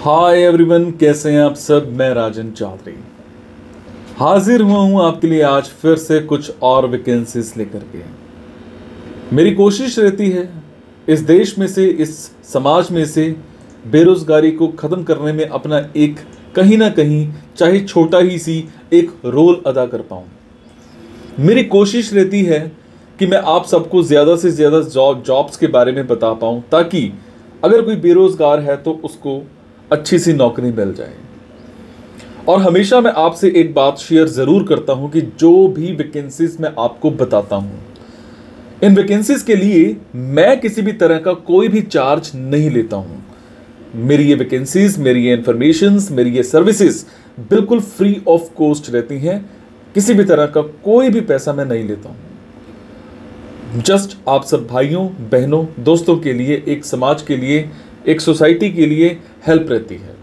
Hi everyone, कैसे हैं आप सब। मैं राजन चौधरी हाजिर हुआ हूं आपके लिए आज फिर से कुछ और वैकेंसीज लेकर के। मेरी कोशिश रहती है इस देश में से, इस समाज में से बेरोजगारी को ख़त्म करने में अपना एक कहीं ना कहीं चाहे छोटा ही सी एक रोल अदा कर पाऊँ। मेरी कोशिश रहती है कि मैं आप सबको ज़्यादा से ज़्यादा जॉब्स के बारे में बता पाऊँ, ताकि अगर कोई बेरोज़गार है तो उसको अच्छी सी नौकरी मिल जाए। और हमेशा मैं आपसे एक बात शेयर ज़रूर करता हूं कि जो भी वैकेंसीज मैं आपको बताता हूं, इन वैकेंसीज के लिए मैं किसी भी तरह का कोई भी चार्ज नहीं लेता हूं। मेरी ये वैकेंसीज, मेरी ये इंफॉर्मेशंस, मेरी ये सर्विसेज बिल्कुल फ्री ऑफ कॉस्ट रहती हैं। किसी भी तरह का कोई भी पैसा मैं नहीं लेता हूं। जस्ट आप सब भाइयों बहनों दोस्तों के लिए, एक समाज के लिए, एक सोसाइटी के लिए हेल्प रहती है।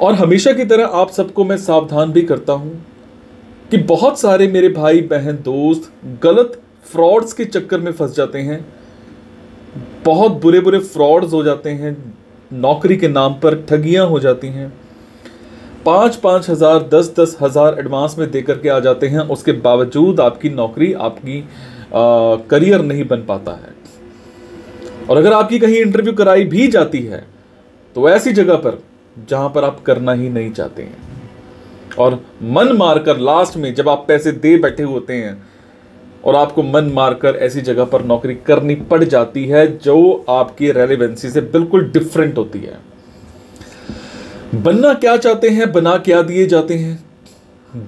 और हमेशा की तरह आप सबको मैं सावधान भी करता हूं कि बहुत सारे मेरे भाई बहन दोस्त गलत फ्रॉड्स के चक्कर में फंस जाते हैं। बहुत बुरे बुरे फ्रॉड्स हो जाते हैं, नौकरी के नाम पर ठगियां हो जाती हैं। 5-5 हज़ार 10-10 हज़ार एडवांस में दे करके आ जाते हैं, उसके बावजूद आपकी नौकरी, आपकी करियर नहीं बन पाता है। और अगर आपकी कहीं इंटरव्यू कराई भी जाती है तो ऐसी जगह पर जहां पर आप करना ही नहीं चाहते हैं, और मन मारकर लास्ट में जब आप पैसे दे बैठे होते हैं और आपको मन मारकर ऐसी जगह पर नौकरी करनी पड़ जाती है जो आपकी रेलेवेंसी से बिल्कुल डिफरेंट होती है। बनना क्या चाहते हैं, बना क्या दिए जाते हैं।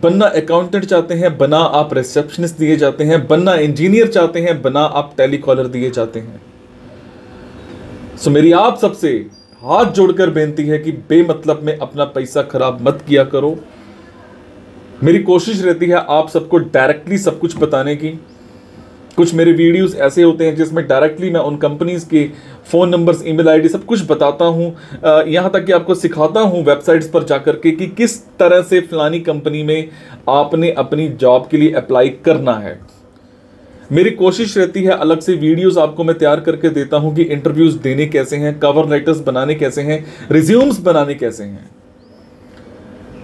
बनना अकाउंटेंट चाहते हैं, बना आप रिसेप्शनिस्ट दिए जाते हैं। बनना इंजीनियर चाहते हैं, बना आप टेलीकॉलर दिए जाते हैं। सो मेरी आप सबसे हाथ जोड़कर बेनती है कि बेमतलब में अपना पैसा खराब मत किया करो। मेरी कोशिश रहती है आप सबको डायरेक्टली सब कुछ बताने की। कुछ मेरे वीडियोस ऐसे होते हैं जिसमें डायरेक्टली मैं उन कंपनीज के फ़ोन नंबर्स, ईमेल आईडी सब कुछ बताता हूँ। यहाँ तक कि आपको सिखाता हूँ वेबसाइट्स पर जाकर के कि किस तरह से फलानी कंपनी में आपने अपनी जॉब के लिए अप्लाई करना है। मेरी कोशिश रहती है अलग से वीडियोस आपको मैं तैयार करके देता हूं कि इंटरव्यूज देने कैसे हैं, कवर लेटर्स बनाने कैसे हैं, रिज्यूम्स बनाने कैसे हैं।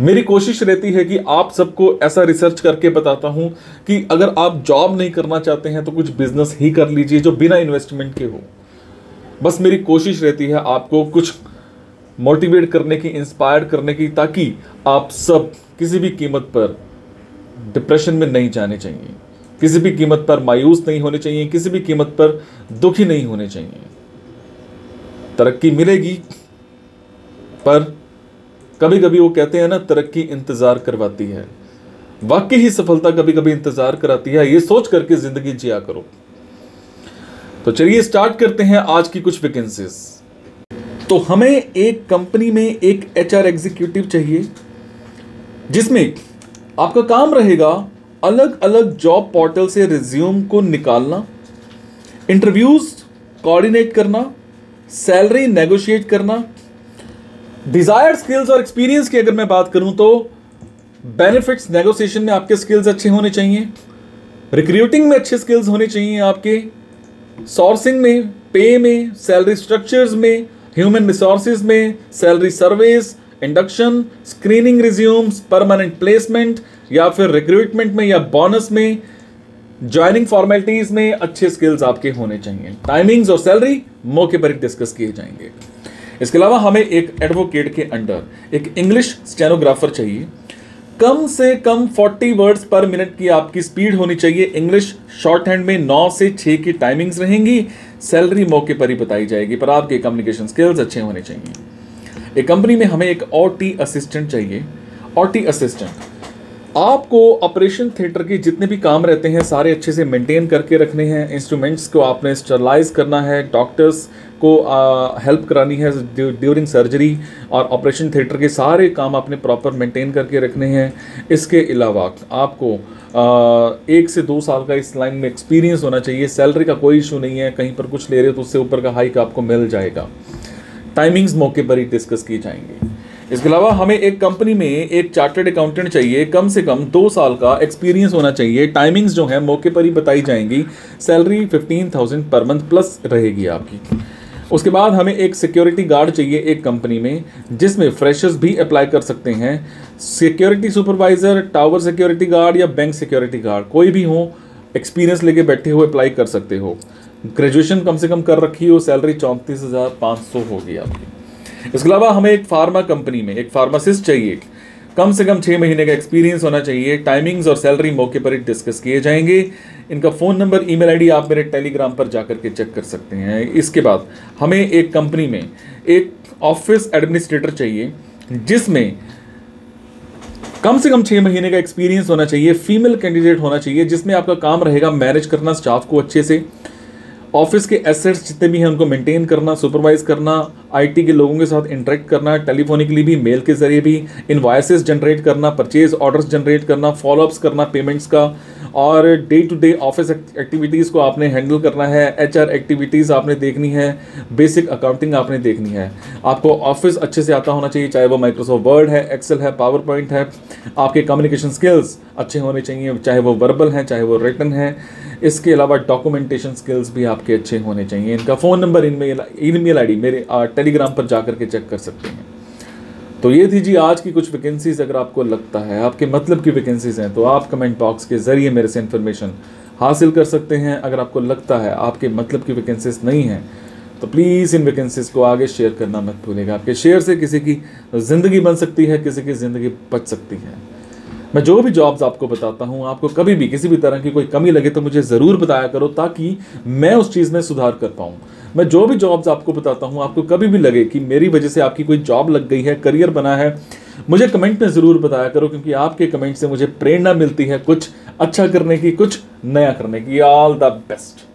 मेरी कोशिश रहती है कि आप सबको ऐसा रिसर्च करके बताता हूं कि अगर आप जॉब नहीं करना चाहते हैं तो कुछ बिजनेस ही कर लीजिए जो बिना इन्वेस्टमेंट के हो। बस मेरी कोशिश रहती है आपको कुछ मोटिवेट करने की, इंस्पायर करने की, ताकि आप सब किसी भी कीमत पर डिप्रेशन में नहीं जाने चाहिए, किसी भी कीमत पर मायूस नहीं होने चाहिए, किसी भी कीमत पर दुखी नहीं होने चाहिए। तरक्की मिलेगी, पर कभी कभी वो कहते हैं ना, तरक्की इंतजार करवाती है। वाकई ही सफलता कभी कभी इंतजार कराती है। ये सोच करके जिंदगी जिया करो। तो चलिए स्टार्ट करते हैं आज की कुछ वैकेंसीज। तो हमें एक कंपनी में एक एचआर एग्जीक्यूटिव चाहिए, जिसमें आपका काम रहेगा अलग अलग जॉब पोर्टल से रिज्यूम को निकालना, इंटरव्यूज कोऑर्डिनेट करना, सैलरी नेगोशिएट करना। डिजायर्ड स्किल्स और एक्सपीरियंस की अगर मैं बात करूं तो बेनिफिट्स नेगोशिएशन में आपके स्किल्स अच्छे होने चाहिए, रिक्रूटिंग में अच्छे स्किल्स होने चाहिए आपके, सोर्सिंग में, पे में, सैलरी स्ट्रक्चर्स में, ह्यूमन रिसोर्सेज में, salary service, induction, screening resumes, permanent placement या फिर रिक्रूटमेंट में या बोनस में, ज्वाइनिंग फॉर्मेलिटीज में अच्छे स्किल्स आपके होने चाहिए। टाइमिंग्स और सैलरी मौके पर डिस्कस किए जाएंगे। इसके अलावा हमें एक एडवोकेट के अंडर एक इंग्लिश स्टेनोग्राफर चाहिए। कम से कम 40 वर्ड्स पर मिनट की आपकी स्पीड होनी चाहिए। इंग्लिश शॉर्ट हैंड में 9 से 6 की टाइमिंग्स रहेंगी। सैलरी मौके पर ही बताई जाएगी, पर आपके कम्युनिकेशन स्किल्स अच्छे होने चाहिए। एक कंपनी में हमें एक OT असिस्टेंट चाहिए। OT असिस्टेंट आपको ऑपरेशन थिएटर के जितने भी काम रहते हैं सारे अच्छे से मेंटेन करके रखने हैं। इंस्ट्रूमेंट्स को आपने स्टरलाइज करना है, डॉक्टर्स को हेल्प करानी है ड्यूरिंग सर्जरी, और ऑपरेशन थिएटर के सारे काम आपने प्रॉपर मेंटेन करके रखने हैं। इसके अलावा आपको 1 से 2 साल का इस लाइन में एक्सपीरियंस होना चाहिए। सैलरी का कोई इशू नहीं है, कहीं पर कुछ ले रहे हो तो उससे ऊपर का हाइक आपको मिल जाएगा। टाइमिंग्स मौके पर ही डिस्कस की जाएंगी। इसके अलावा हमें एक कंपनी में एक चार्टर्ड अकाउंटेंट चाहिए। कम से कम 2 साल का एक्सपीरियंस होना चाहिए। टाइमिंग्स जो है मौके पर ही बताई जाएंगी। सैलरी 15,000 पर मंथ प्लस रहेगी आपकी। उसके बाद हमें एक सिक्योरिटी गार्ड चाहिए एक कंपनी में, जिसमें फ्रेशर्स भी अप्लाई कर सकते हैं। Security supervisor, tower security guard या बैंक सिक्योरिटी गार्ड, कोई भी हो, एक्सपीरियंस लेके बैठे हुए अप्लाई कर सकते हो। ग्रेजुएशन कम से कम कर रखी हो, सैलरी 34,500 होगी आपकी। इसके अलावा हमें एक फार्मा कंपनी में एक फार्मासिस्ट चाहिए, कम से कम 6 महीने का एक्सपीरियंस होना चाहिए। टाइमिंग्स और सैलरी मौके पर ही डिस्कस किए जाएंगे। इनका फ़ोन नंबर, ईमेल आईडी आप मेरे टेलीग्राम पर जाकर के चेक कर सकते हैं। इसके बाद हमें एक कंपनी में एक ऑफिस एडमिनिस्ट्रेटर चाहिए, जिसमें कम से कम 6 महीने का एक्सपीरियंस होना चाहिए। फीमेल कैंडिडेट होना चाहिए, जिसमें आपका काम रहेगा मैनेज करना स्टाफ को अच्छे से, ऑफिस के एसेट्स जितने भी हैं उनको मेंटेन करना, सुपरवाइज करना, आईटी के लोगों के साथ इंटरेक्ट करना, टेलीफोनिकली भी, मेल के जरिए भी, इनवॉइसेस जनरेट करना, परचेज ऑर्डर्स जनरेट करना, फॉलोअप्स करना पेमेंट्स का, और day to day office activities को आपने हैंडल करना है। एचआर एक्टिविटीज़ आपने देखनी है, बेसिक अकाउंटिंग आपने देखनी है। आपको ऑफिस अच्छे से आता होना चाहिए, चाहे वो माइक्रोसॉफ्ट वर्ड है, एक्सेल है, पावर पॉइंट है। आपके कम्युनिकेशन स्किल्स अच्छे होने चाहिए, चाहे वो वर्बल हैं, चाहे वो रिटन है। इसके अलावा डॉक्यूमेंटेशन स्किल्स भी आपके अच्छे होने चाहिए। इनका फ़ोन नंबर, ईमेल आईडी मेरे टेलीग्राम पर जाकर के चेक कर सकते हैं। तो ये थी जी आज की कुछ वैकेंसीज। अगर आपको लगता है आपके मतलब की वैकेंसीज हैं, तो आप कमेंट बॉक्स के ज़रिए मेरे से इन्फॉर्मेशन हासिल कर सकते हैं। अगर आपको लगता है आपके मतलब की वैकेंसीज नहीं हैं, तो प्लीज़ इन वैकेंसीज को आगे शेयर करना मत भूलिएगा। आपके शेयर से किसी की ज़िंदगी बन सकती है, किसी की ज़िंदगी बच सकती है। मैं जो भी जॉब्स आपको बताता हूँ, आपको कभी भी किसी भी तरह की कोई कमी लगे तो मुझे ज़रूर बताया करो, ताकि मैं उस चीज़ में सुधार कर पाऊँ। मैं जो भी जॉब्स आपको बताता हूँ, आपको कभी भी लगे कि मेरी वजह से आपकी कोई जॉब लग गई है, करियर बना है, मुझे कमेंट में ज़रूर बताया करो, क्योंकि आपके कमेंट से मुझे प्रेरणा मिलती है कुछ अच्छा करने की, कुछ नया करने की। All the best.